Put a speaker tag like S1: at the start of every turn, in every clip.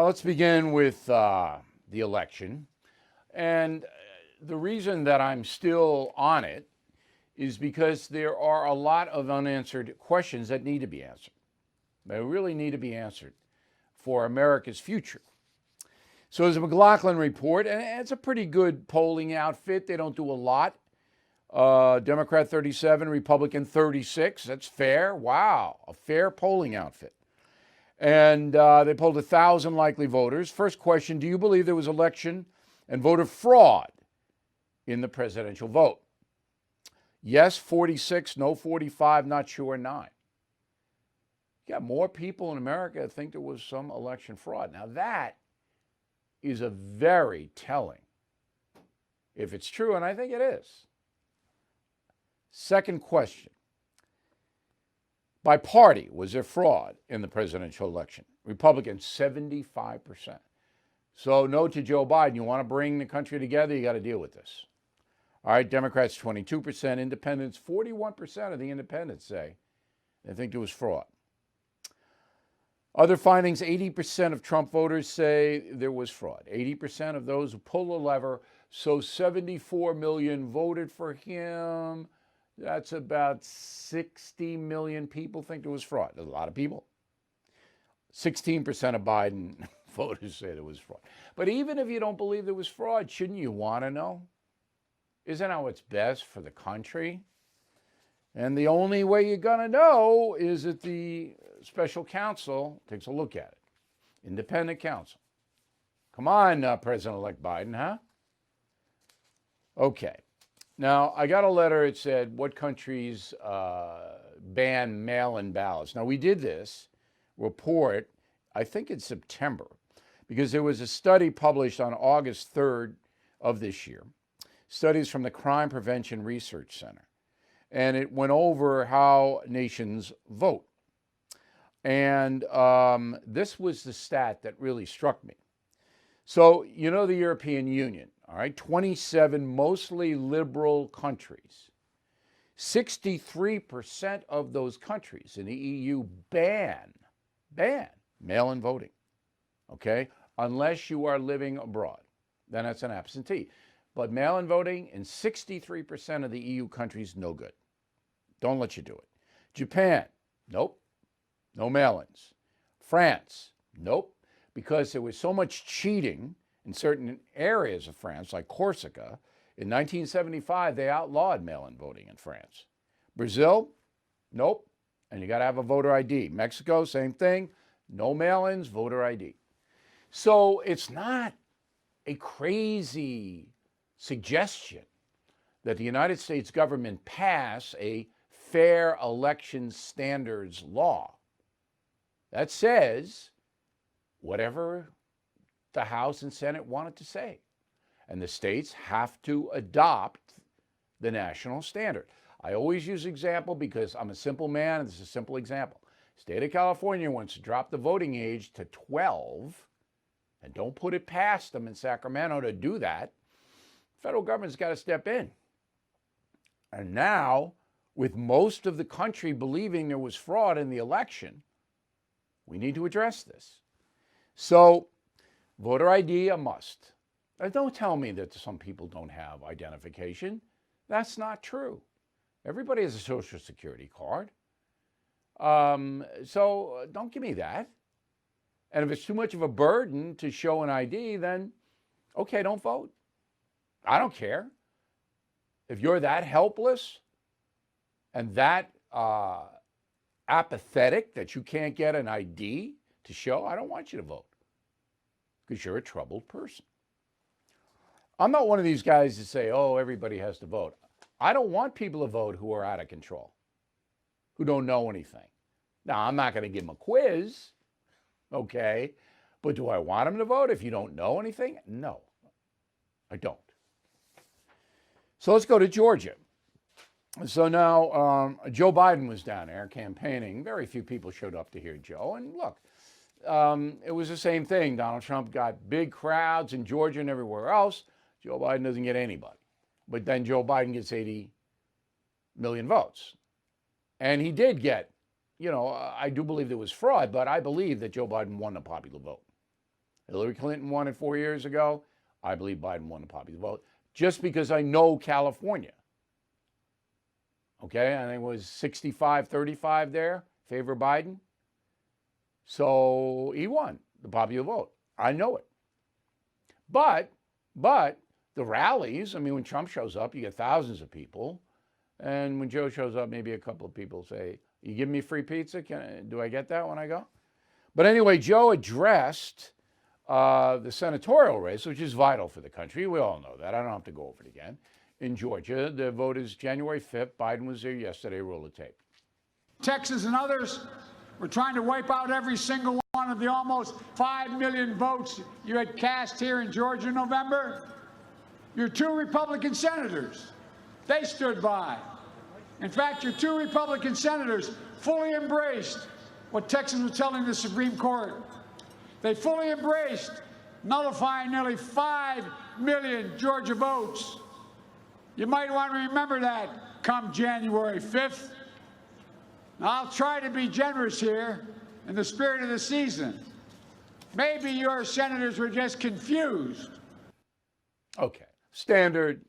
S1: Let's begin with the election. And the reason that I'm still on it is because there are a lot of unanswered questions that need to be answered. They really need to be answered for America's future. So there's a McLaughlin report, and it's a pretty good polling outfit. They don't do a lot. Democrat 37, Republican 36. That's fair. Wow, a fair polling outfit. And they polled 1,000 likely voters. First question, do you believe there was election and voter fraud in the presidential vote? Yes, 46, no, 45, not sure, 9. You got more people in America that think there was some election fraud. Now that is a very telling, if it's true, and I think it is. Second question. By party, was there fraud in the presidential election? Republicans, 75%. So no to Joe Biden. You want to bring the country together, you got to deal with this. All right, Democrats, 22%. Independents, 41% of the independents say they think there was fraud. Other findings, 80% of Trump voters say there was fraud. 80% of those who pull the lever, so 74 million voted for him. That's about 60 million people think there was fraud. There's a lot of people. 16% of Biden voters say there was fraud. But even if you don't believe there was fraud, shouldn't you want to know? Isn't that what's best for the country? And the only way you're going to know is that the special counsel takes a look at it. Independent counsel. Come on, President-elect Biden, huh? Okay. Now, I got a letter. It said, what countries ban mail-in ballots? Now, we did this report, I think in September, because there was a study published on August 3rd of this year, studies from the Crime Prevention Research Center. And it went over how nations vote. And this was the stat that really struck me. So, you know, the European Union, all right, 27 mostly liberal countries. 63% of those countries in the EU ban mail-in voting, okay, unless you are living abroad. Then it's an absentee. But mail-in voting in 63% of the EU countries, no good. Don't let you do it. Japan, nope, no mail-ins. France, nope, because there was so much cheating in certain areas of France, like Corsica. In 1975, they outlawed mail-in voting in France. Brazil, nope, and you got to have a voter ID. Mexico, same thing, no mail-ins, voter ID. So it's not a crazy suggestion that the United States government pass a fair election standards law that says whatever the House and Senate wanted to say. And the states have to adopt the national standard. I always use example because I'm a simple man, and this is a simple example. State of California wants to drop the voting age to 12, and don't put it past them in Sacramento to do that. Federal government's got to step in. And now, with most of the country believing there was fraud in the election, we need to address this. So, voter ID, a must. Now, don't tell me that some people don't have identification. That's not true. Everybody has a Social Security card. So don't give me that. And if it's too much of a burden to show an ID, then okay, don't vote. I don't care. If you're that helpless and that apathetic that you can't get an ID to show, I don't want you to vote because you're a troubled person. I'm not one of these guys that say, oh, everybody has to vote. I don't want people to vote who are out of control, who don't know anything. Now, I'm not going to give them a quiz, okay? But do I want them to vote if you don't know anything? No, I don't. So let's go to Georgia. So now Joe Biden was down there campaigning. Very few people showed up to hear Joe. And look, it was the same thing. Donald Trump got big crowds in Georgia and everywhere else. Joe Biden doesn't get anybody. But then Joe Biden gets 80 million votes. And he did get, I do believe there was fraud, but I believe that Joe Biden won the popular vote. Hillary Clinton won it 4 years ago. I believe Biden won the popular vote just because I know California. Okay, I think it was 65-35 there, favor Biden. So he won the popular vote. I know it. But the rallies, I mean, when Trump shows up, you get thousands of people. And when Joe shows up, maybe a couple of people say, you give me free pizza? Do I get that when I go? But anyway, Joe addressed the senatorial race, which is vital for the country. We all know that. I don't have to go over it again. In Georgia, the vote is January 5th. Biden was there yesterday. Roll the tape.
S2: Texas and others, we're trying to wipe out every single one of the almost 5 million votes you had cast here in Georgia in November. Your 2 Republican senators, they stood by. In fact, your 2 Republican senators fully embraced what Texas was telling the Supreme Court. They fully embraced nullifying nearly 5 million Georgia votes. You might want to remember that come January 5th. Now, I'll try to be generous here in the spirit of the season. Maybe your senators were just confused.
S1: Okay. Standard,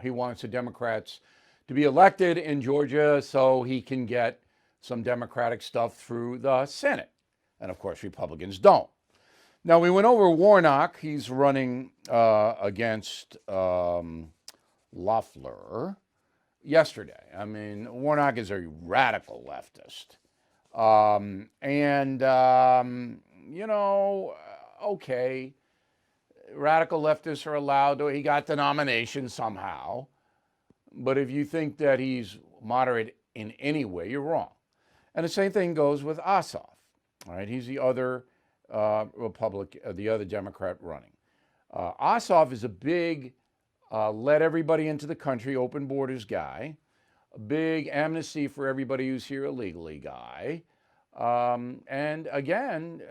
S1: he wants the Democrats to be elected in Georgia so he can get some Democratic stuff through the Senate. And of course, Republicans don't. Now, we went over Warnock. He's running against Loeffler yesterday. I mean, Warnock is a radical leftist. Okay, radical leftists are allowed to, he got the nomination somehow. But if you think that he's moderate in any way, you're wrong. And the same thing goes with Ossoff. All right, he's the other the other Democrat running. Ossoff is a big let everybody into the country, open borders guy, a big amnesty for everybody who's here illegally guy. And again,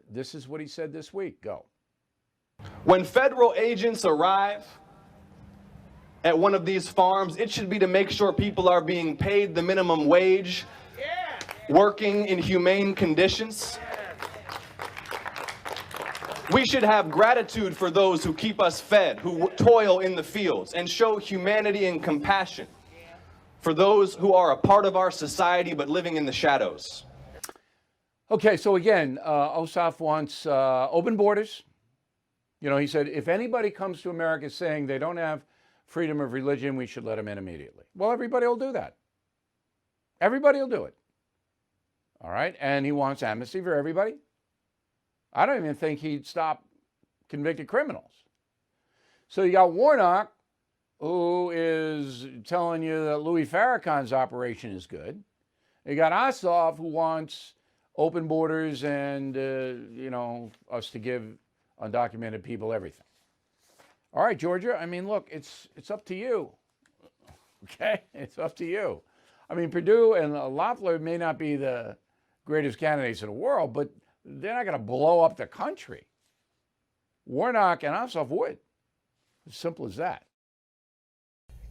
S1: this is what he said this week. Go.
S3: When federal agents arrive at one of these farms, it should be to make sure people are being paid the minimum wage, working in humane conditions. We should have gratitude for those who keep us fed, who toil in the fields, and show humanity and compassion for those who are a part of our society but living in the shadows.
S1: Okay, so again, Ossoff wants open borders. He said, if anybody comes to America saying they don't have freedom of religion, we should let them in immediately. Well, everybody will do that. Everybody will do it. All right, and he wants amnesty for everybody. I don't even think he'd stop convicted criminals. So you got Warnock, who is telling you that Louis Farrakhan's operation is good. You got Ossoff, who wants open borders and, us to give undocumented people everything. All right, Georgia, I mean, look, it's up to you. Okay? It's up to you. I mean, Perdue and Loeffler may not be the greatest candidates in the world, but they're not going to blow up the country. Warnock and Ossoff would. As simple as that.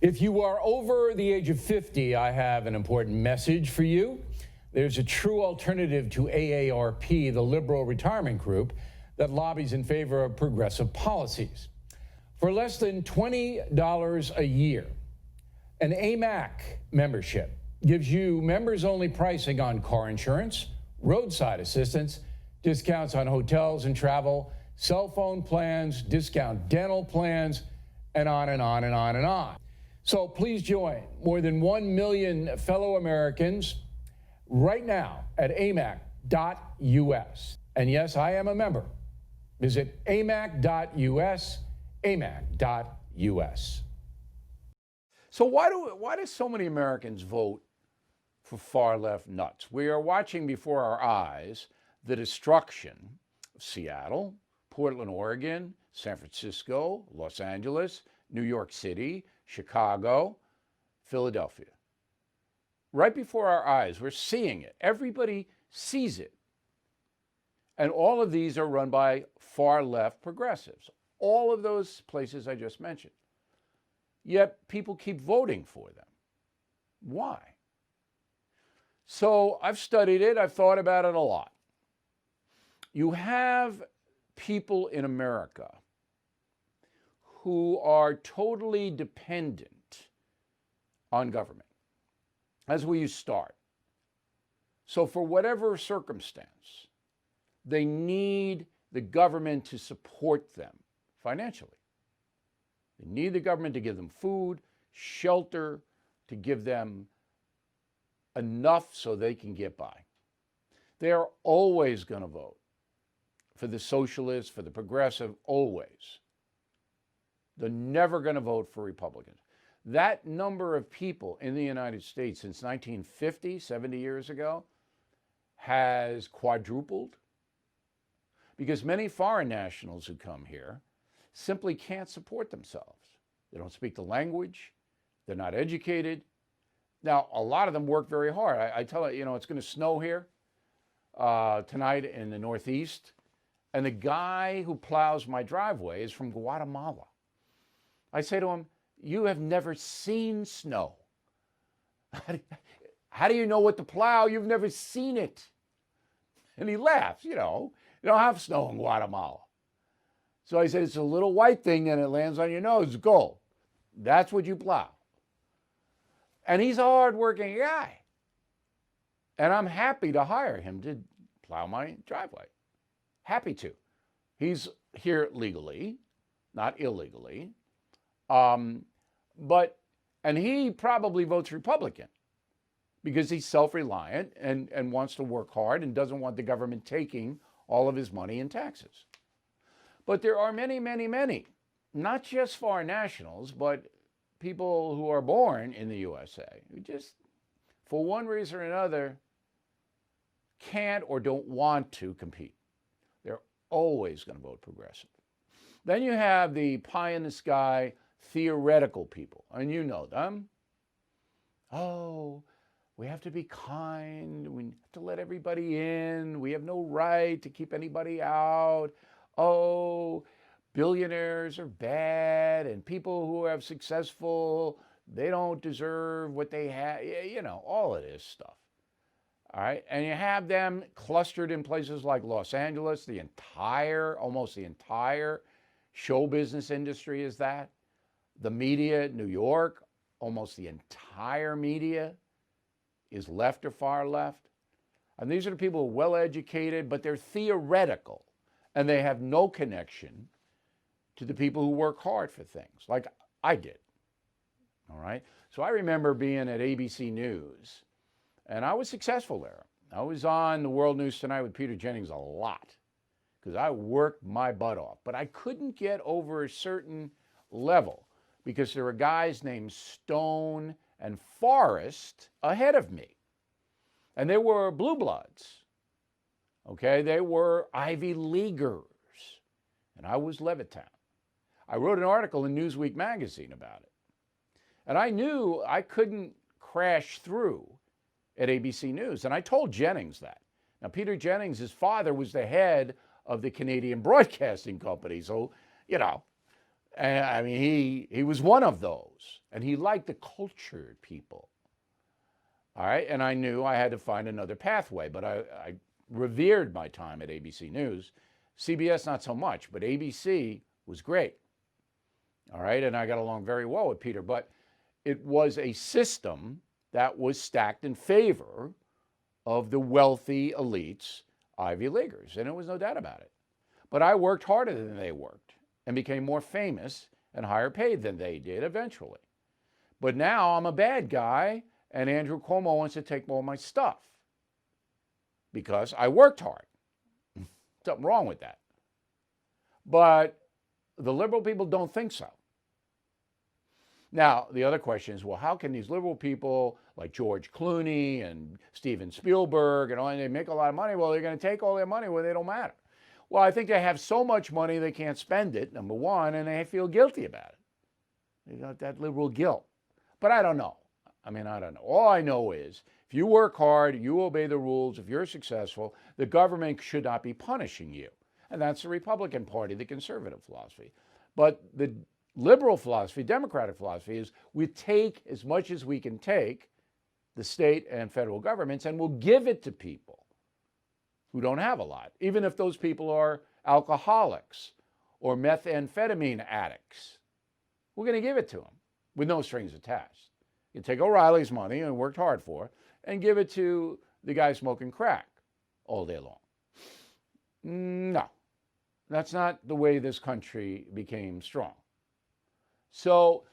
S4: If you are over the age of 50, I have an important message for you. There's a true alternative to AARP, the liberal retirement group that lobbies in favor of progressive policies. For less than $20 a year, an AMAC membership gives you members-only pricing on car insurance, roadside assistance, discounts on hotels and travel, cell phone plans, discount dental plans, and on and on and on and on. So please join more than 1 million fellow Americans right now at amac.us. And yes, I am a member. Visit amac.us, amac.us.
S1: So why do so many Americans vote for far-left nuts? We are watching before our eyes the destruction of Seattle, Portland, Oregon, San Francisco, Los Angeles, New York City, Chicago, Philadelphia. Right before our eyes, we're seeing it. Everybody sees it. And all of these are run by far-left progressives. All of those places I just mentioned. Yet people keep voting for them. Why? So I've studied it. I've thought about it a lot. You have people in America who are totally dependent on government. That's where you start. So for whatever circumstance, they need the government to support them financially. They need the government to give them food, shelter, to give them enough so they can get by. They are always going to vote for the socialists, for the progressive, always. They're never going to vote for Republicans. That number of people in the United States since 1950, 70 years ago, has quadrupled because many foreign nationals who come here simply can't support themselves. They don't speak the language. They're not educated. Now, a lot of them work very hard. I tell you, it's going to snow here tonight in the Northeast. And the guy who plows my driveway is from Guatemala. I say to him, you have never seen snow. How do you know what to plow? You've never seen it. And he laughs, you don't have snow in Guatemala. So I said, it's a little white thing and it lands on your nose, gold. That's what you plow. And he's a hard-working guy. And I'm happy to hire him to plow my driveway. Happy to. He's here legally, not illegally. And he probably votes Republican because he's self-reliant and wants to work hard and doesn't want the government taking all of his money in taxes. But there are many, many, many, not just foreign nationals, but people who are born in the USA who just, for one reason or another, can't or don't want to compete. They're always going to vote progressive. Then you have the pie-in-the-sky theoretical people, and you know them. Oh, we have to be kind. We have to let everybody in. We have no right to keep anybody out. Oh, billionaires are bad, and people who are successful, they don't deserve what they have. All of this stuff. All right, and you have them clustered in places like Los Angeles. Almost the entire show business industry is that. The media, New York, almost the entire media is left or far left. And these are the people who are well educated, but they're theoretical, and they have no connection to the people who work hard for things, like I did. All right, so I remember being at ABC News. And I was successful there. I was on the World News Tonight with Peter Jennings a lot because I worked my butt off. But I couldn't get over a certain level because there were guys named Stone and Forrest ahead of me. And they were blue bloods. Okay, they were Ivy Leaguers. And I was Levittown. I wrote an article in Newsweek magazine about it. And I knew I couldn't crash through at ABC News. And I told Jennings that. Now, Peter Jennings, his father was the head of the Canadian Broadcasting Company. So, he was one of those. And he liked the cultured people. All right. And I knew I had to find another pathway. But I revered my time at ABC News. CBS, not so much. But ABC was great. All right. And I got along very well with Peter. But it was a system that was stacked in favor of the wealthy elites, Ivy Leaguers, and there was no doubt about it. But I worked harder than they worked and became more famous and higher paid than they did eventually. But now I'm a bad guy, and Andrew Cuomo wants to take all my stuff because I worked hard. Something wrong with that. But the liberal people don't think so. Now, the other question is, well, how can these liberal people like George Clooney and Steven Spielberg and they make a lot of money? Well, they're going to take all their money where they don't matter. Well, I think they have so much money they can't spend it, number one, and they feel guilty about it. They got that liberal guilt. But I don't know. I don't know. All I know is if you work hard, you obey the rules, if you're successful, the government should not be punishing you. And that's the Republican Party, the conservative philosophy. But the liberal philosophy, Democratic philosophy, is we take as much as we can take, the state and federal governments, and we'll give it to people who don't have a lot, even if those people are alcoholics or methamphetamine addicts. We're going to give it to them with no strings attached. You take O'Reilly's money and worked hard for and give it to the guy smoking crack all day long. No, that's not the way this country became strong. So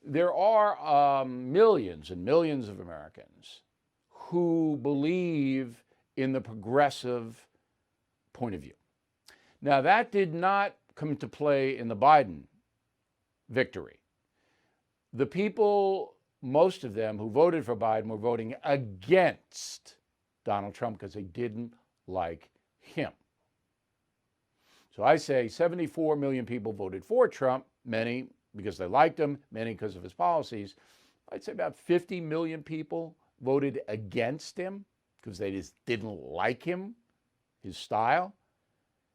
S1: there are millions and millions of Americans who believe in the progressive point of view. Now, that did not come to play in the Biden victory. The people, most of them who voted for Biden, were voting against Donald Trump because they didn't like him. So I say 74 million people voted for Trump, many because they liked him, many because of his policies. I'd say about 50 million people voted against him because they just didn't like him, his style.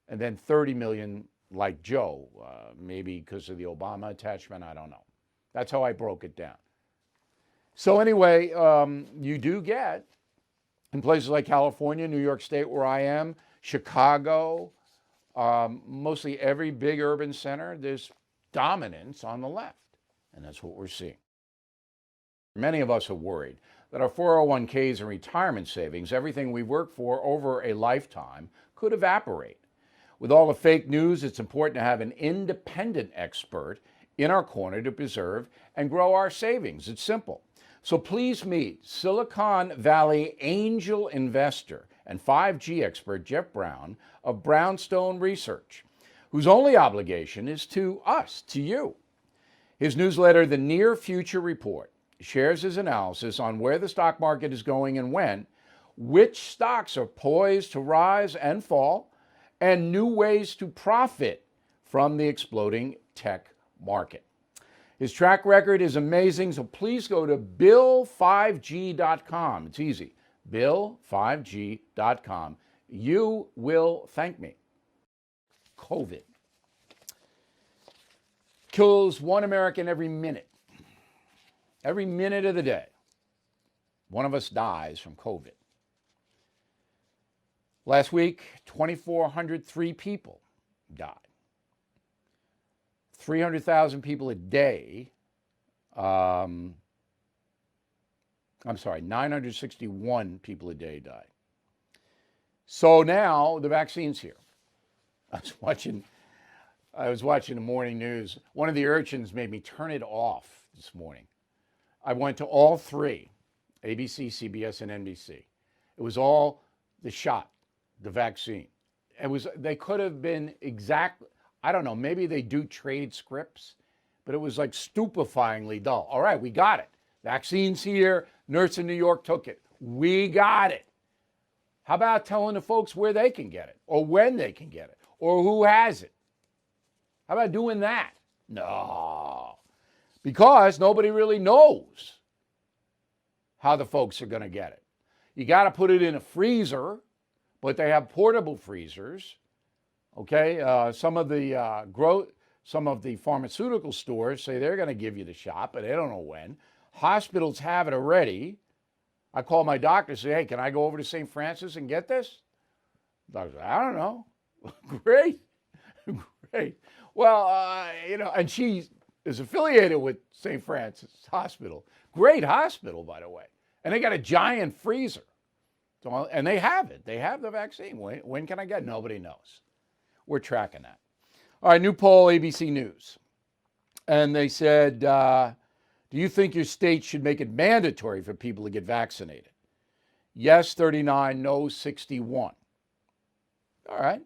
S1: And then 30 million like Joe, maybe because of the Obama attachment, I don't know. That's how I broke it down. So anyway, you do get, in places like California, New York State where I am, Chicago, mostly every big urban center, there's dominance on the left. And that's what we're seeing. Many of us are worried that our 401ks and retirement savings, everything we worked for over a lifetime, could evaporate. With all the fake news, it's important to have an independent expert in our corner to preserve and grow our savings. It's simple. So please meet Silicon Valley angel investor and 5G expert Jeff Brown of Brownstone Research, whose only obligation is to us, to you. His newsletter, The Near Future Report, shares his analysis on where the stock market is going and when, which stocks are poised to rise and fall, and new ways to profit from the exploding tech market. His track record is amazing, so please go to bill5g.com. It's easy, bill5g.com. You will thank me. COVID kills one American every minute. Every minute of the day, one of us dies from COVID. Last week, 2,403 people died. 300,000 people a day. 961 people a day died. So now the vaccine's here. I was watching the morning news. One of the urchins made me turn it off this morning. I went to all three, ABC, CBS, and NBC. It was all the shot, the vaccine. They could have been exactly, I don't know, maybe they do trade scripts, but it was like stupefyingly dull. All right, we got it. Vaccine's here. Nurse in New York took it. We got it. How about telling the folks where they can get it, or when they can get it, or who has it? How about doing that? No. Because nobody really knows how the folks are going to get it. You got to put it in a freezer, but they have portable freezers. Okay, some of the pharmaceutical stores say they're going to give you the shot, but they don't know when. Hospitals have it already. I call my doctor and say, hey, can I go over to St. Francis and get this? The doctor says, I don't know. Great. Great. Well, and she is affiliated with St. Francis Hospital. Great hospital, by the way. And they got a giant freezer. So, and they have it. They have the vaccine. When can I get it? Nobody knows. We're tracking that. All right, new poll, ABC News. And they said, do you think your state should make it mandatory for people to get vaccinated? Yes, 39, no, 61. All right.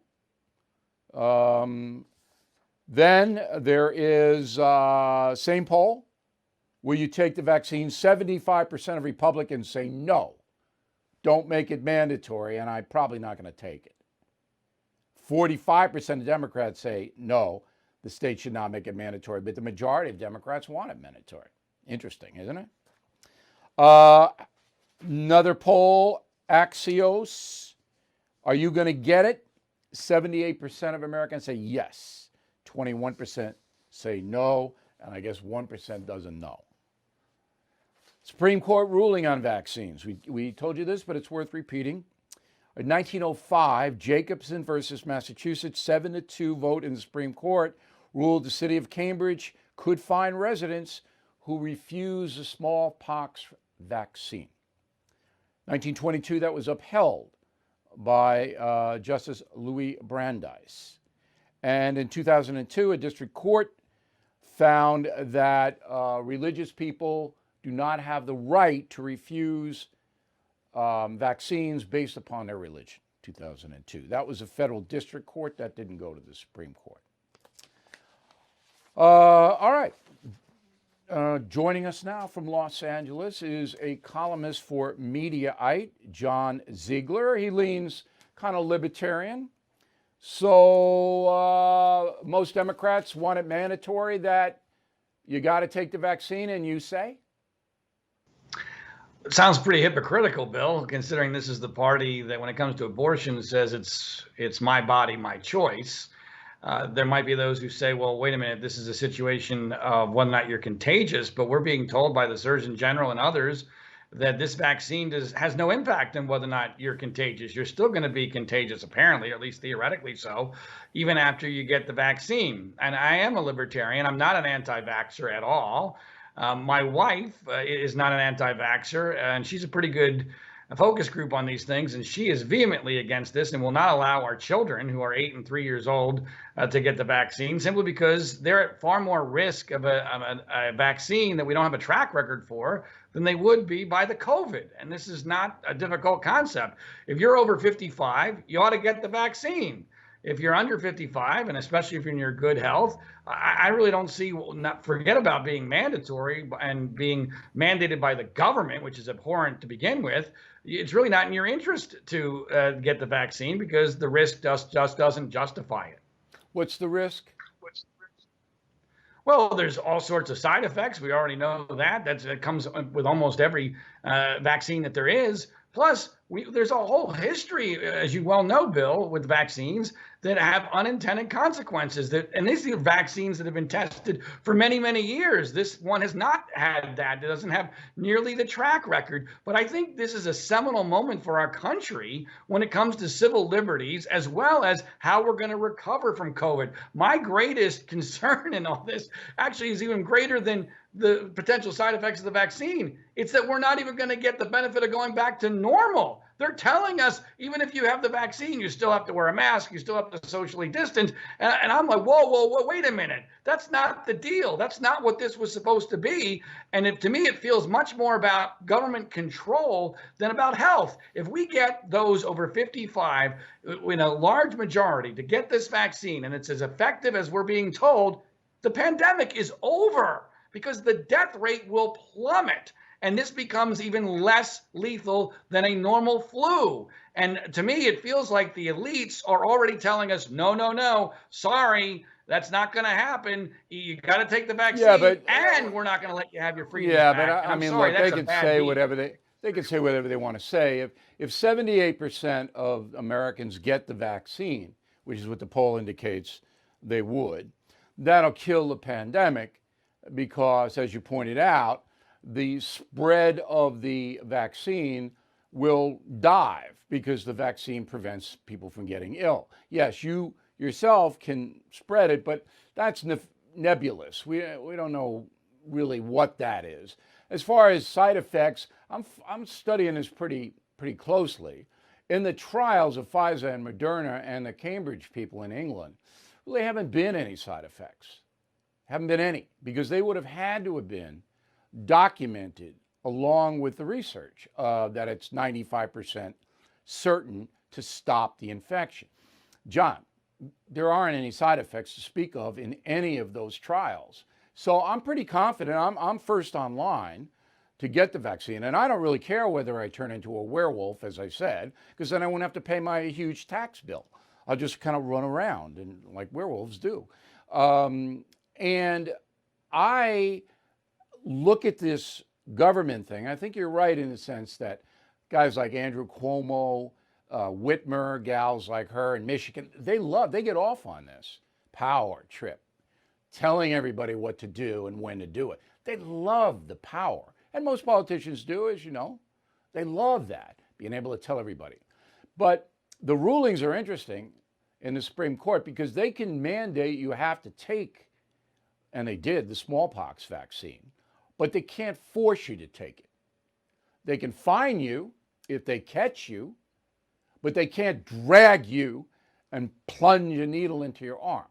S1: Then there is same poll. Will you take the vaccine? 75% of Republicans say no. Don't make it mandatory, and I'm probably not going to take it. 45% of Democrats say no, the state should not make it mandatory, but the majority of Democrats want it mandatory. Interesting, isn't it? Another poll, Axios. Are you going to get it? 78% of Americans say yes. 21% say no, and I guess 1% doesn't know. Supreme Court ruling on vaccines. We told you this, but it's worth repeating. In 1905, Jacobson versus Massachusetts, 7-2 vote in the Supreme Court, ruled the city of Cambridge could fine residents who refuse a smallpox vaccine. 1922, that was upheld by Justice Louis Brandeis. And in 2002, a district court found that religious people do not have the right to refuse vaccines based upon their religion. 2002. That was a federal district court. That didn't go to the Supreme Court. All right. Joining us now from Los Angeles is a columnist for Mediaite, John Ziegler. He leans kind of libertarian. So most Democrats want it mandatory that you got to take the vaccine, and you say?
S5: It sounds pretty hypocritical, Bill, considering this is the party that when it comes to abortion says it's my body, my choice. There might be those who say, well, wait a minute, this is a situation of whether or not you're contagious, but we're being told by the Surgeon General and others that this vaccine has no impact on whether or not you're contagious. You're still going to be contagious, apparently, or at least theoretically so, even after you get the vaccine. And I am a libertarian. I'm not an anti-vaxxer at all. My wife is not an anti-vaxxer, and she's a pretty good focus group on these things, and she is vehemently against this and will not allow our children, who are 8 and 3 years old, to get the vaccine, simply because they're at far more risk of a vaccine that we don't have a track record for than they would be by the COVID. And this is not a difficult concept. If you're over 55, you ought to get the vaccine. If you're under 55, and especially if you're in your good health, I really don't see, forget about being mandatory and being mandated by the government, which is abhorrent to begin with. It's really not in your interest to get the vaccine because the risk just doesn't justify it.
S1: What's the risk?
S5: Well, there's all sorts of side effects. We already know that. That comes with almost every vaccine that there is. Plus, there's a whole history, as you well know, Bill, with vaccines that have unintended consequences. And these are vaccines that have been tested for many, many years. This one has not had that. It doesn't have nearly the track record. But I think this is a seminal moment for our country when it comes to civil liberties, as well as how we're going to recover from COVID. My greatest concern in all this actually is even greater than the potential side effects of the vaccine. It's that we're not even going to get the benefit of going back to normal. They're telling us, even if you have the vaccine, you still have to wear a mask, you still have to socially distance. And I'm like, whoa, wait a minute. That's not the deal. That's not what this was supposed to be. And to me, it feels much more about government control than about health. If we get those over 55 in a large majority to get this vaccine, and it's as effective as we're being told, the pandemic is over, because the death rate will plummet. And this becomes even less lethal than a normal flu. And to me, it feels like the elites are already telling us, no, sorry, that's not going to happen. You got to take the vaccine, and we're not going to let you have your freedom back.
S1: But I mean,
S5: sorry,
S1: look, they can say whatever they want to say. If 78% of Americans get the vaccine, which is what the poll indicates they would, that'll kill the pandemic, because, as you pointed out, the spread of the vaccine will dive because the vaccine prevents people from getting ill. Yes, you yourself can spread it, but that's nebulous. We don't know really what that is. As far as side effects, I'm studying this pretty closely. In the trials of Pfizer and Moderna and the Cambridge people in England, really haven't been any side effects. Haven't been any, because they would have had to have been documented along with the research that it's 95% certain to stop the infection. John, there aren't any side effects to speak of in any of those trials. So I'm pretty confident I'm first online to get the vaccine. And I don't really care whether I turn into a werewolf, as I said, because then I won't have to pay my huge tax bill. I'll just kind of run around and like werewolves do. And I look at this government thing. I think you're right in the sense that guys like Andrew Cuomo, Whitmer, gals like her in Michigan, they get off on this power trip, telling everybody what to do and when to do it. They love the power. And most politicians do, as you know. They love that, being able to tell everybody. But the rulings are interesting in the Supreme Court because they can mandate you have to take, and they did, the smallpox vaccine, but they can't force you to take it. They can fine you if they catch you, but they can't drag you and plunge a needle into your arm.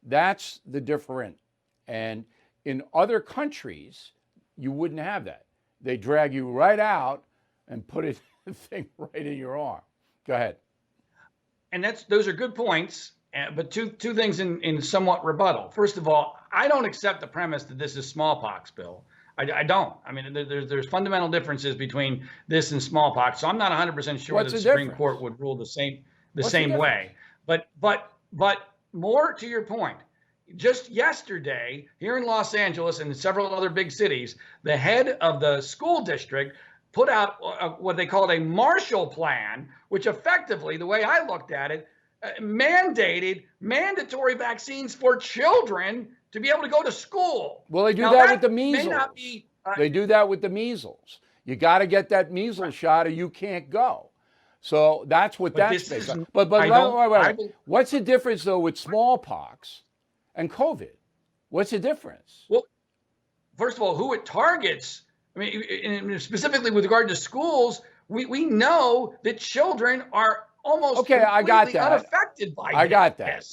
S1: That's the difference. And in other countries, you wouldn't have that. They drag you right out and put it thing right in your arm. Go ahead.
S5: And those are good points, but two things in somewhat rebuttal. First of all, I don't accept the premise that this is smallpox, Bill. I don't. I mean, there's fundamental differences between this and smallpox, so I'm not 100% sure that the Supreme Court would rule the same way. But more to your point, just yesterday here in Los Angeles and several other big cities, the head of the school district put out what they called a Marshall Plan, which effectively, the way I looked at it, mandated mandatory vaccines for children to be able to go to school.
S1: Well, they do that with the measles. They do that with the measles. You got to get that measles shot or you can't go. So that's what that's based on. But wait. What's the difference, though, with smallpox and COVID? What's the difference?
S5: Well, first of all, who it targets, I mean, specifically with regard to schools, we know that children are almost completely unaffected by this.
S1: I got that.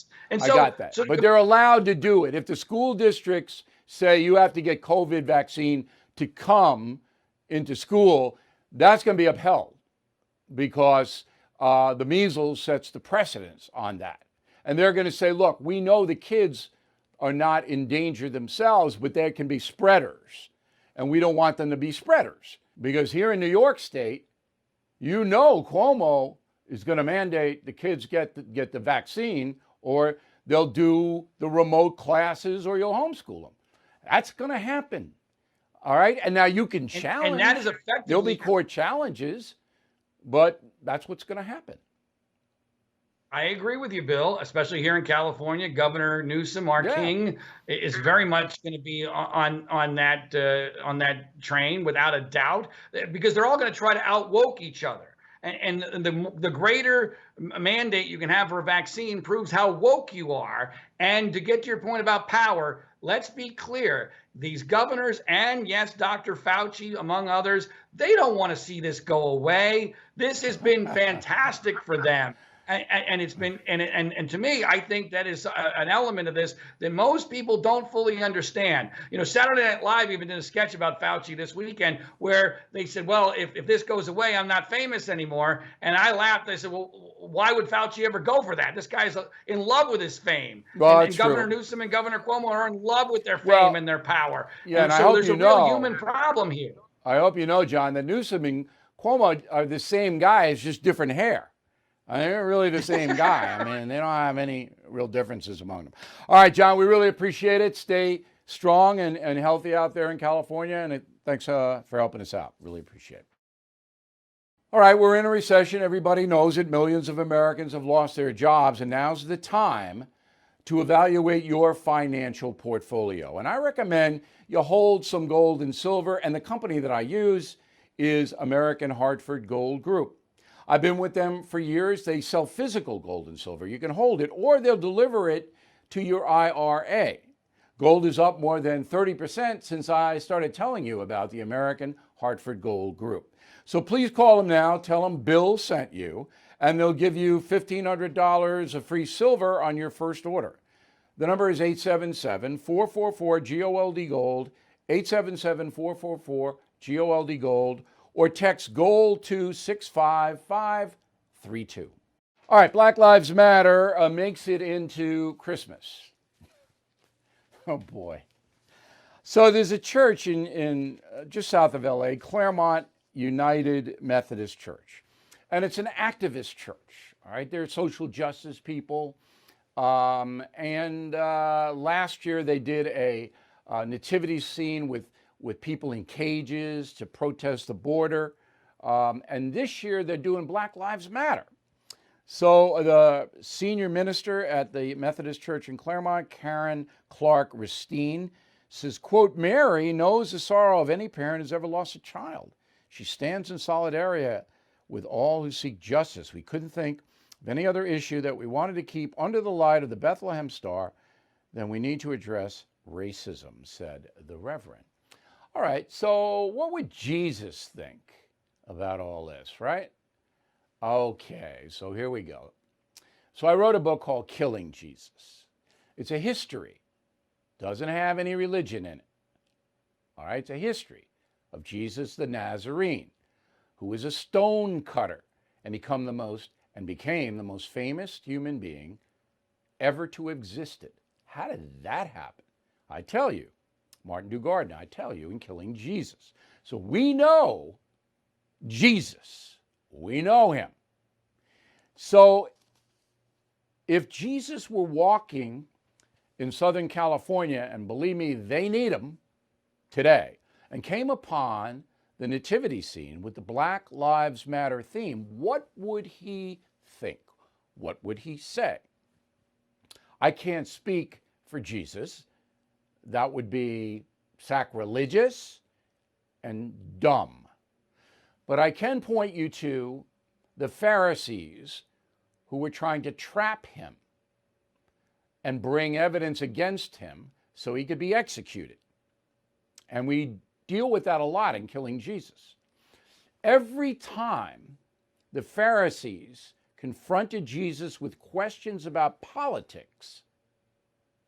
S1: But they're allowed to do it. If the school districts say you have to get COVID vaccine to come into school, that's going to be upheld because the measles sets the precedence on that. And they're going to say, look, we know the kids are not in danger themselves, but they can be spreaders. And we don't want them to be spreaders because here in New York State, you know Cuomo is going to mandate the kids get the vaccine or they'll do the remote classes or you'll homeschool them. That's going to happen. All right. And now you can challenge.
S5: And that is effectively.
S1: There'll be court challenges, but that's what's going to happen.
S5: I agree with you, Bill, especially here in California. Governor Newsom, our king, is very much going to be on that train without a doubt, because they're all going to try to outwoke each other. And the greater mandate you can have for a vaccine proves how woke you are. And to get to your point about power, let's be clear. These governors and, yes, Dr. Fauci, among others, they don't want to see this go away. This has been fantastic for them. And it's been, and to me, I think that is an element of this that most people don't fully understand. You know, Saturday Night Live even did a sketch about Fauci this weekend where they said, well, if this goes away, I'm not famous anymore. And I laughed. They said, well, why would Fauci ever go for that? This guy's in love with his fame.
S1: Well,
S5: and Governor Newsom and Governor Cuomo are in love with their fame and their power.
S1: Yeah, and
S5: so there's a real human problem here.
S1: I hope you know, John, that Newsom and Cuomo are the same guy, it's just different hair. They're really the same guy. I mean, they don't have any real differences among them. All right, John, we really appreciate it. Stay strong and healthy out there in California. And thanks for helping us out. Really appreciate it. All right, we're in a recession. Everybody knows it. Millions of Americans have lost their jobs. And now's the time to evaluate your financial portfolio. And I recommend you hold some gold and silver. And the company that I use is American Hartford Gold Group. I've been with them for years. They sell physical gold and silver. You can hold it or they'll deliver it to your IRA. Gold is up more than 30% since I started telling you about the American Hartford Gold Group. So please call them now. Tell them Bill sent you, and they'll give you $1,500 of free silver on your first order. The number is 877-444-GOLD-GOLD, 877-444-GOLD-GOLD, or text GOLD to 65532. All right, Black Lives Matter makes it into Christmas. Oh, boy. So there's a church in just south of LA, Claremont United Methodist Church. And it's an activist church, all right? They're social justice people. Last year they did a nativity scene with people in cages to protest the border. And this year they're doing Black Lives Matter. So the senior minister at the Methodist Church in Claremont, Karen Clark Ristine, says, quote, Mary knows the sorrow of any parent who's ever lost a child. She stands in solidarity with all who seek justice. We couldn't think of any other issue that we wanted to keep under the light of the Bethlehem star than we need to address racism, said the Reverend. All right, so what would Jesus think about all this, right? Okay, so here we go. So I wrote a book called Killing Jesus. It's a history. Doesn't have any religion in it. All right, it's a history of Jesus the Nazarene, who was a stone cutter and became the most famous human being ever to have existed. How did that happen? I tell you, Martin Dugardner, I tell you, in Killing Jesus. So we know Jesus. We know him. So if Jesus were walking in Southern California, and believe me, they need him today, and came upon the nativity scene with the Black Lives Matter theme, what would he think? What would he say? I can't speak for Jesus. That would be sacrilegious and dumb. But I can point you to the Pharisees who were trying to trap him and bring evidence against him so he could be executed. And we deal with that a lot in Killing Jesus. Every time the Pharisees confronted Jesus with questions about politics,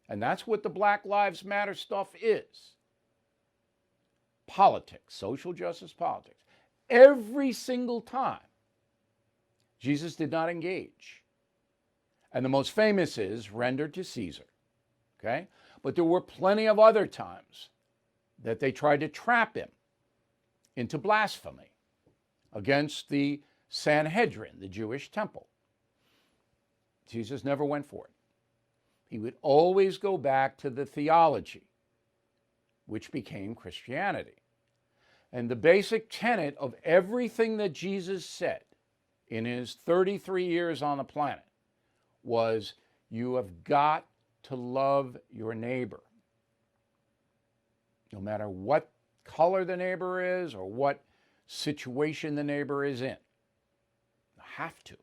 S1: and that's what the Black Lives Matter stuff is. Politics, social justice politics. Every single time, Jesus did not engage. And the most famous is render to Caesar. Okay? But there were plenty of other times that they tried to trap him into blasphemy against the Sanhedrin, the Jewish temple. Jesus never went for it. He would always go back to the theology, which became Christianity. And the basic tenet of everything that Jesus said in his 33 years on the planet was, you have got to love your neighbor. No matter what color the neighbor is or what situation the neighbor is in. You have to.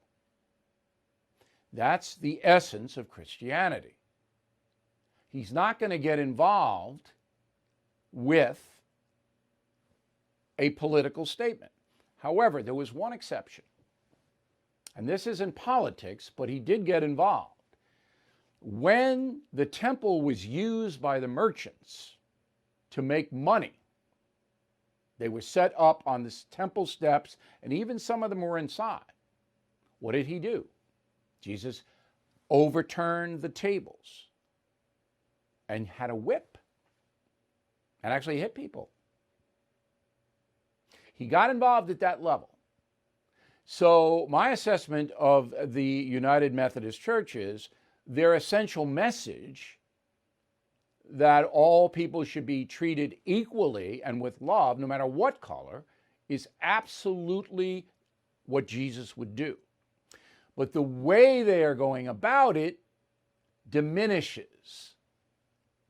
S1: That's the essence of Christianity. He's not going to get involved with a political statement. However, there was one exception. And this isn't politics, but he did get involved. When the temple was used by the merchants to make money, they were set up on the temple steps, and even some of them were inside. What did he do? Jesus overturned the tables and had a whip and actually hit people. He got involved at that level. So my assessment of the United Methodist Church is their essential message that all people should be treated equally and with love, no matter what color, is absolutely what Jesus would do. But the way they are going about it diminishes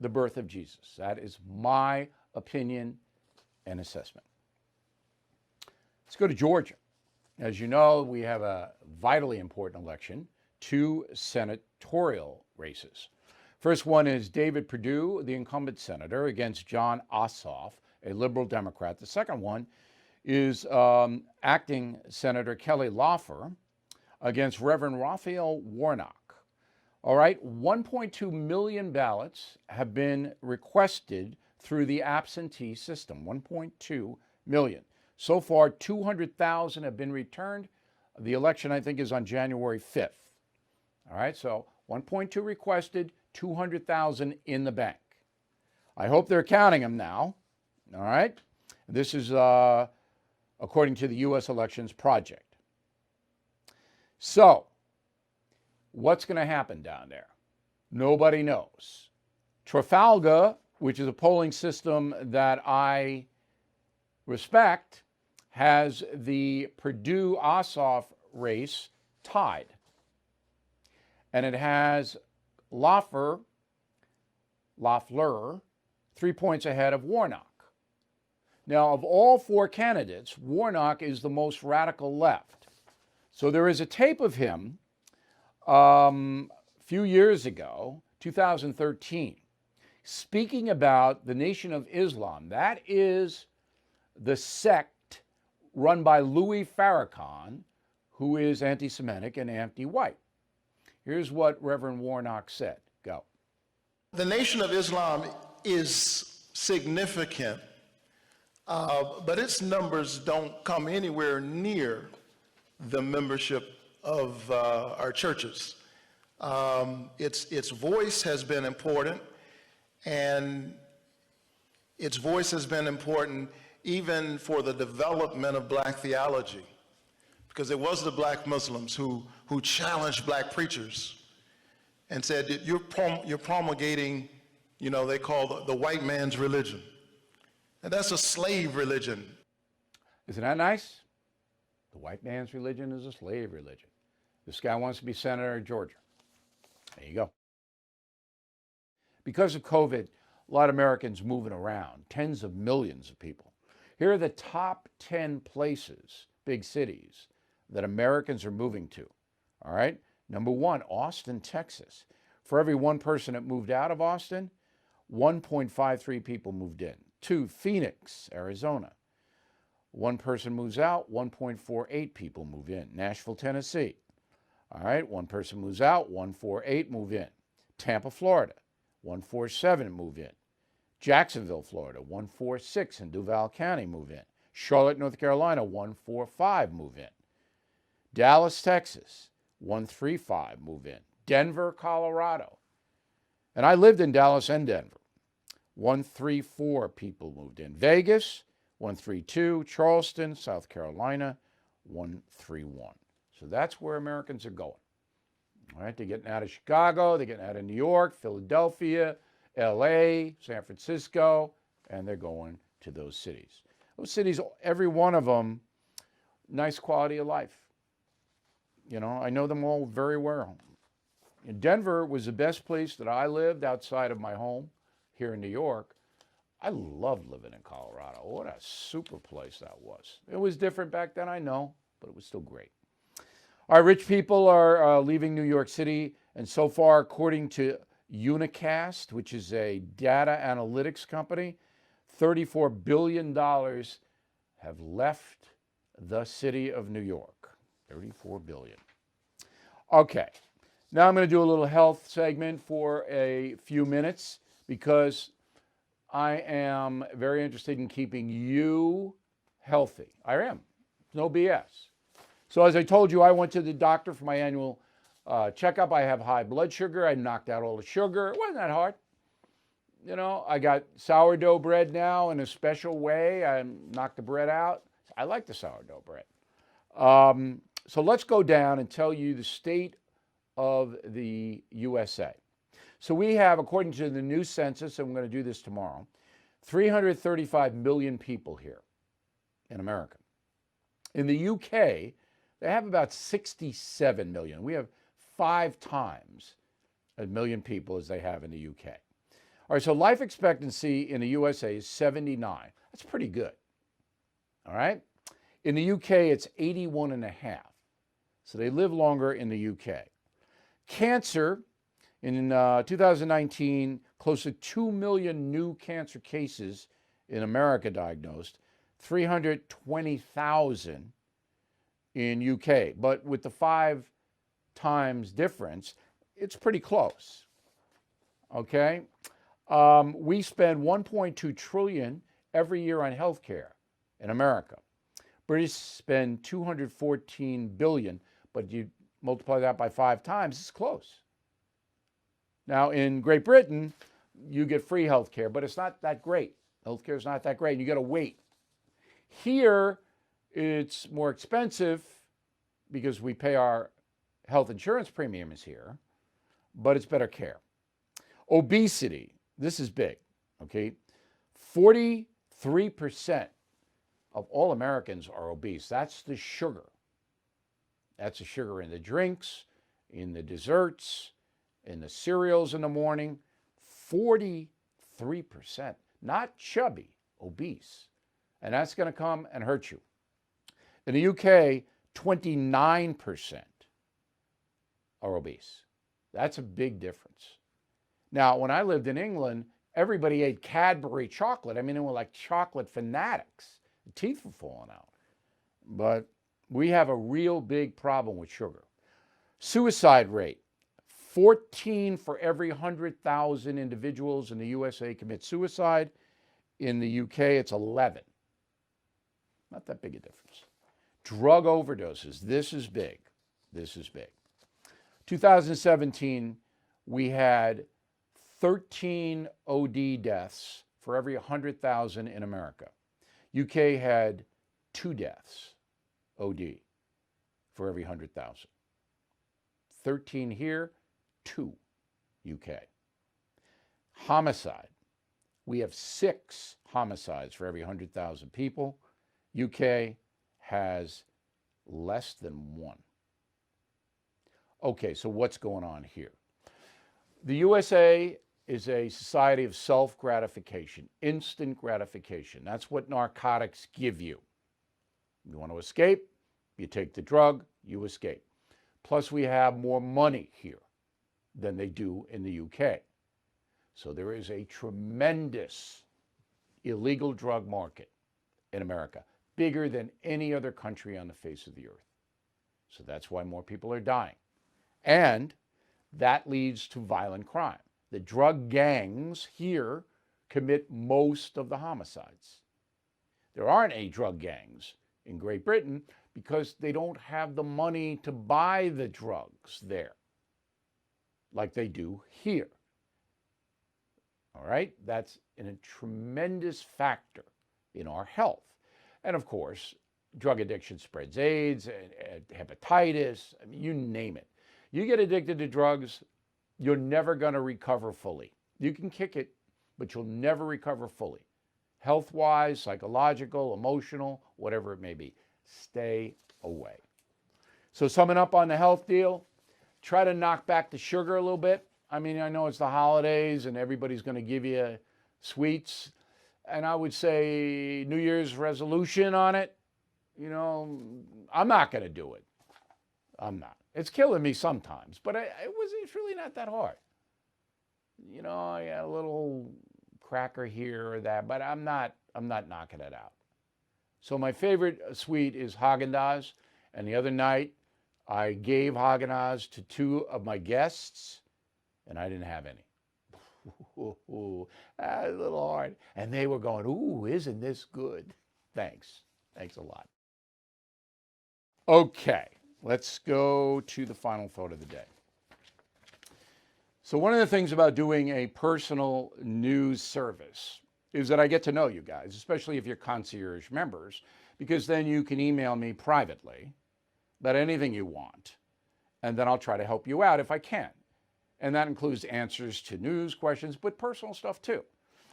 S1: the birth of Jesus. That is my opinion and assessment. Let's go to Georgia. As you know, we have a vitally important election, 2 senatorial races. First one is David Perdue, the incumbent senator, against John Ossoff, a liberal Democrat. The second one is acting Senator Kelly Loeffler against Reverend Raphael Warnock. All right, 1.2 million ballots have been requested through the absentee system, 1.2 million. So far, 200,000 have been returned. The election, I think, is on January 5th. All right, so 1.2 requested, 200,000 in the bank. I hope they're counting them now. All right, this is according to the U.S. Elections Project. So, what's going to happen down there? Nobody knows. Trafalgar, which is a polling system that I respect, has the Perdue-Ossoff race tied. And it has Loeffler 3 points ahead of Warnock. Now, of all four candidates, Warnock is the most radical left. So there is a tape of him a few years ago, 2013, speaking about the Nation of Islam. That is the sect run by Louis Farrakhan, who is anti-Semitic and anti-white. Here's what Reverend Warnock said. Go.
S6: The Nation of Islam is significant, but its numbers don't come anywhere near the membership of our churches. Its voice has been important, and its voice has been important even for the development of black theology, because it was the black Muslims who challenged black preachers and said that you're promulgating, they call the white man's religion. And that's a slave religion.
S1: Isn't that nice? The white man's religion is a slave religion. This guy wants to be senator of Georgia. There you go. Because of COVID, a lot of Americans moving around, tens of millions of people. Here are the top 10 places, big cities, that Americans are moving to. All right? Number 1, Austin, Texas. For every one person that moved out of Austin, 1.53 people moved in. 2, Phoenix, Arizona. One person moves out, 1.48 people move in. Nashville, Tennessee. All right, one person moves out, 148 move in. Tampa, Florida, 147 move in. Jacksonville, Florida, 146 in Duval County move in. Charlotte, North Carolina, 145 move in. Dallas, Texas, 135 move in. Denver, Colorado. And I lived in Dallas and Denver. 134 people moved in. Vegas, 132. Charleston, South Carolina, 131. So that's where Americans are going. All right, they're getting out of Chicago, they're getting out of New York, Philadelphia, LA, San Francisco, and they're going to those cities. Those cities, every one of them, nice quality of life. I know them all very well. And Denver was the best place that I lived outside of my home here in New York. I loved living in Colorado. What a super place that was. It was different back then, I know, but it was still great. Our rich people are leaving New York City, and so far, according to Unicast, which is a data analytics company, $34 billion have left the city of New York. $34 billion. Okay, now I'm going to do a little health segment for a few minutes because I am very interested in keeping you healthy. I am. No BS. So as I told you, I went to the doctor for my annual checkup. I have high blood sugar. I knocked out all the sugar. It wasn't that hard. I got sourdough bread now in a special way. I knocked the bread out. I like the sourdough bread. So let's go down and tell you the state of the USA. So we have, according to the new census, and I'm going to do this tomorrow, 335 million people here in America. In the UK, they have about 67 million. We have 5 times as million people as they have in the UK. All right, so life expectancy in the USA is 79. That's pretty good. All right? In the UK, it's 81 and a half. So they live longer in the UK. Cancer, in 2019, close to 2 million new cancer cases in America diagnosed, 320,000 in UK. But with the 5 times difference, it's pretty close. Okay? We spend 1.2 trillion every year on healthcare in America. British spend 214 billion, but you multiply that by 5 times, it's close. Now, in Great Britain, you get free healthcare, but it's not that great. Healthcare is not that great. You got to wait. Here, it's more expensive because we pay our health insurance premiums here, but it's better care. Obesity, this is big, okay? 43% of all Americans are obese. That's the sugar. That's the sugar in the drinks, in the desserts, in the cereals in the morning. 43%, not chubby, obese. And that's going to come and hurt you. In the UK, 29% are obese. That's a big difference. Now, when I lived in England, everybody ate Cadbury chocolate. I mean, they were like chocolate fanatics. The teeth were falling out. But we have a real big problem with sugar. Suicide rate, 14 for every 100,000 individuals in the USA commit suicide. In the UK, it's 11. Not that big a difference. Drug overdoses, this is big. This is big. 2017, we had 13 OD deaths for every 100,000 in America. UK had 2 deaths OD for every 100,000. 13 here, 2 UK. Homicide, we have 6 homicides for every 100,000 people. UK has less than 1. Okay, so what's going on here? The USA is a society of self-gratification, instant gratification. That's what narcotics give you. You want to escape, you take the drug, you escape. Plus, we have more money here than they do in the UK. So there is a tremendous illegal drug market in America, bigger than any other country on the face of the earth. So that's why more people are dying. And that leads to violent crime. The drug gangs here commit most of the homicides. There aren't any drug gangs in Great Britain because they don't have the money to buy the drugs there like they do here. All right? That's a tremendous factor in our health. And of course, drug addiction spreads AIDS, hepatitis, I mean, you name it. You get addicted to drugs, you're never going to recover fully. You can kick it, but you'll never recover fully. Health-wise, psychological, emotional, whatever it may be. Stay away. So summing up on the health deal, try to knock back the sugar a little bit. I mean, I know it's the holidays and everybody's going to give you sweets. And I would say New Year's resolution on it, you know, I'm not going to do it. I'm not. It's killing me sometimes, but it's really not that hard. You know, I got a little cracker here or that, but I'm not knocking it out. So my favorite sweet is Haagen-Dazs, and the other night I gave Haagen-Dazs to 2 of my guests, and I didn't have any. A little hard. And they were going, ooh, isn't this good? Thanks. Thanks a lot. Okay, let's go to the final thought of the day. So one of the things about doing a personal news service is that I get to know you guys, especially if you're concierge members, because then you can email me privately about anything you want, and then I'll try to help you out if I can. And that includes answers to news questions, but personal stuff too.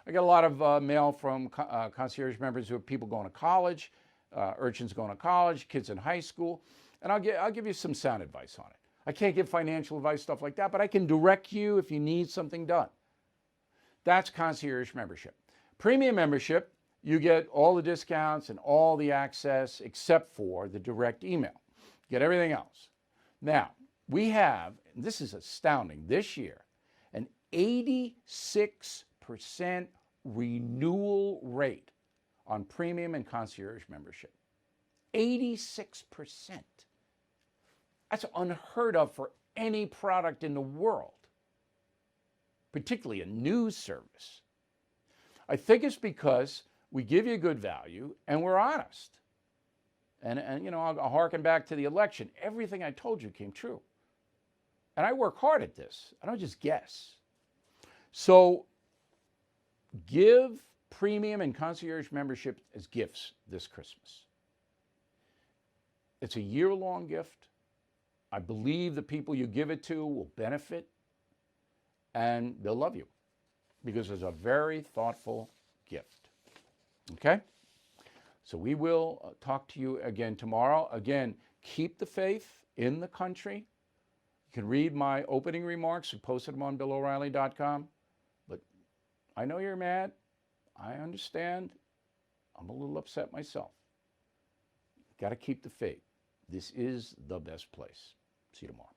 S1: I get a lot of mail from concierge members who have people going to college, urchins going to college, kids in high school, and I'll give you some sound advice on it. I can't give financial advice, stuff like that, but I can direct you if you need something done. That's concierge membership. Premium membership, you get all the discounts and all the access except for the direct email. You get everything else. Now, we have, and this is astounding, this year, an 86% renewal rate on premium and concierge membership. 86%. That's unheard of for any product in the world, particularly a news service. I think it's because we give you good value and we're honest. And you know, I'll harken back to the election. Everything I told you came true. And I work hard at this. I don't just guess. So give premium and concierge membership as gifts this Christmas. It's a year-long gift. I believe the people you give it to will benefit, and they'll love you because it's a very thoughtful gift. Okay? So we will talk to you again tomorrow. Again, keep the faith in the country. You can read my opening remarks. I posted them on BillO'Reilly.com. But I know you're mad. I understand. I'm a little upset myself. Got to keep the faith. This is the best place. See you tomorrow.